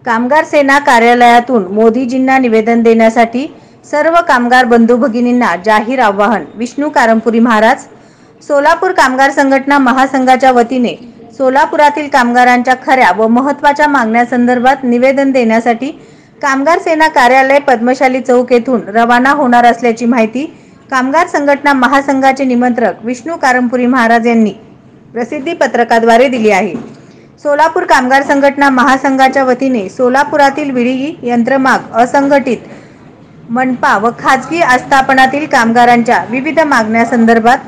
कामगार सेना कार्यालयातून मोदीजींना निवेदन देण्यासाठी सर्व कामगार बंधू भगिनींना जाहीर आवाहन। विष्णू कारंपुरी महाराज। सोलापूर कामगार संघटना महासंघाच्या वतीने सोलापुरातील कामगारांच्या खऱ्या व महत्त्वाच्या मागण्यांसंदर्भात निवेदन देण्यासाठी कामगार सेना कार्यालय पद्मशाली चौक येथून रवाना होणार असल्याची माहिती कामगार संघटना महासंघाचे निमंत्रक विष्णू कारंपुरी महाराज यांनी प्रसिद्धी पत्रकाद्वारे दिली आहे। सोलापूर कामगार संघटना महासंघाच्या वतीने सोलापुरातील विडी यंत्रमाग असंघटित मनपा व खाजगी आस्थापनातील कामगारांच्या विविध मागण्यांसंदर्भात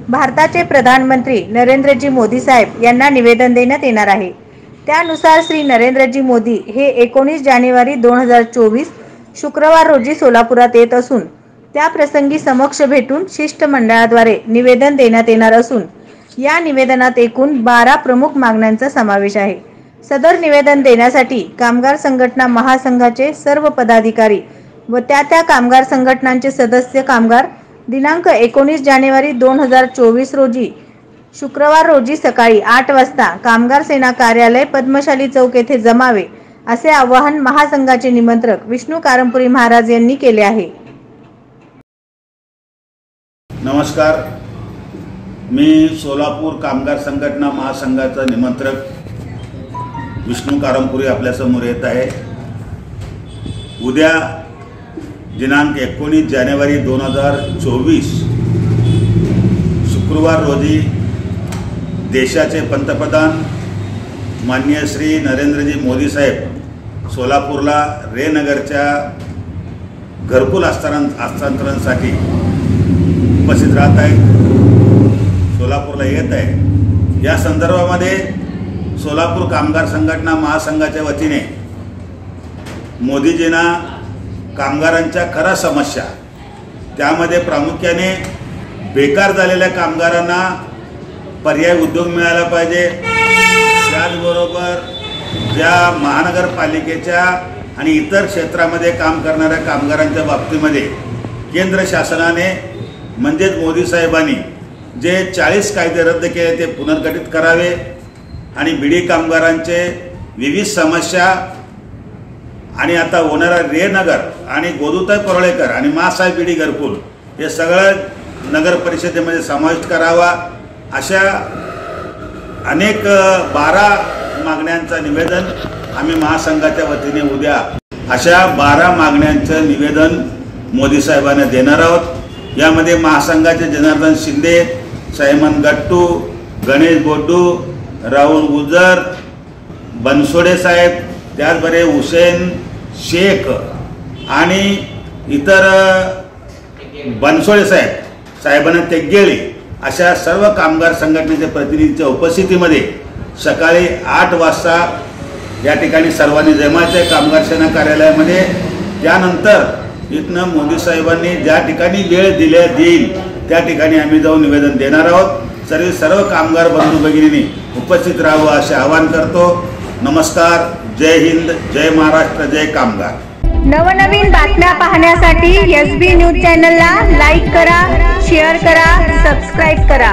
भारताचे प्रधानमंत्री नरेंद्रजी मोदी साहेब यांना निवेदन देण्यात येणार आहे। त्यानुसार श्री नरेंद्रजी मोदी हे 19 जानेवारी 2024 शुक्रवार रोजी सोलापुरात येत असून त्या प्रसंगी समक्ष भेटून शिष्टमंडळाद्वारे निवेदन देण्यात येणार असून या निवेदनात एकूण 12 प्रमुख मागण्यांचा समावेश आहे। सदर निवेदन देण्यासाठी कामगार संघटना महासंघाचे सर्व पदाधिकारी व त्या कामगार संघटनांचे सदस्य कामगार दिनांक 19 जानेवारी 2024 रोजी शुक्रवार रोजी सकाळी 8 वाजता कामगार सेना कार्यालय पद्मशाली चौक येथे जमावे असे आवाहन महासंघाचे निमंत्रक विष्णू कारंपुरी महाराज यांनी केले आहे। नमस्कार, मी सोलापूर कामगार संघटना महासंघाचा निमंत्रक विष्णू कारंपुरी आपल्यासमोर येत आहे। उद्या दिनांक 19 जानेवारी 2024 शुक्रवार रोजी देशाचे पंतप्रधान माननीय श्री नरेंद्रजी मोदी साहेब सोलापूरला रेनगरच्या घरकुल हस्तांतरणासाठी उपस्थित राहत आहेत, सोलापूरला येत आहे। या संदर्भामध्ये सोलापूर कामगार संघटना महासंघाच्या वतीने मोदीजींना कामगारांच्या खऱ्या समस्या, त्यामध्ये प्रामुख्याने बेकार झालेल्या कामगारांना पर्याय उद्योग मिळाला पाहिजे, त्याचबरोबर ज्या महानगरपालिकेच्या आणि इतर क्षेत्रामध्ये काम करणाऱ्या कामगारांच्या बाबतीमध्ये केंद्र शासनाने म्हणजेच मोदी साहेबांनी जे 40 कायदे रद्द केले ते पुनर्गठित करावे आणि बिडी कामगारांचे विविध समस्या आणि आता होणारा रेनगर आणि गोदुताई परोळेकर आणि मासाहेब बिडी घरकुल हे सगळं नगर परिषदेमध्ये समाविष्ट करावा, अशा अनेक 12 मागण्यांचं निवेदन आम्ही महासंघाच्या वतीने उद्या अशा 12 मागण्यांचं निवेदन मोदी साहेबांना देणार आहोत। यामध्ये महासंघाचे जनार्दन शिंदे, सायमन गट्टू, गणेश बोड्डू, राहुल गुजर, बनसोडे साहेब, त्याचबरोबर हुसेन शेख आणि इतर बनसोडे साहेबांना तेगेळी अशा सर्व कामगार संघटनेच्या प्रतिनिधींच्या उपस्थितीमध्ये सकाळी 8 वाजता या ठिकाणी सर्वांनी जमायचं आहे कामगार सेना कार्यालयामध्ये। त्यानंतर इथनं मोदी साहेबांनी ज्या ठिकाणी वेळ देईल त्या ठिकाणी आम्ही जाऊन निवेदन देणार आहोत। सर्व कामगार बंधू भगिनींनी उपस्थित राहावं असे आवाहन करतो। नमस्कार, जय हिंद, जय महाराष्ट्र, जय कामगार। नवनवीन बातम्या पाहण्यासाठी SB न्यूज चॅनलला लाईक करा, शेअर करा, सबस्क्राइब करा।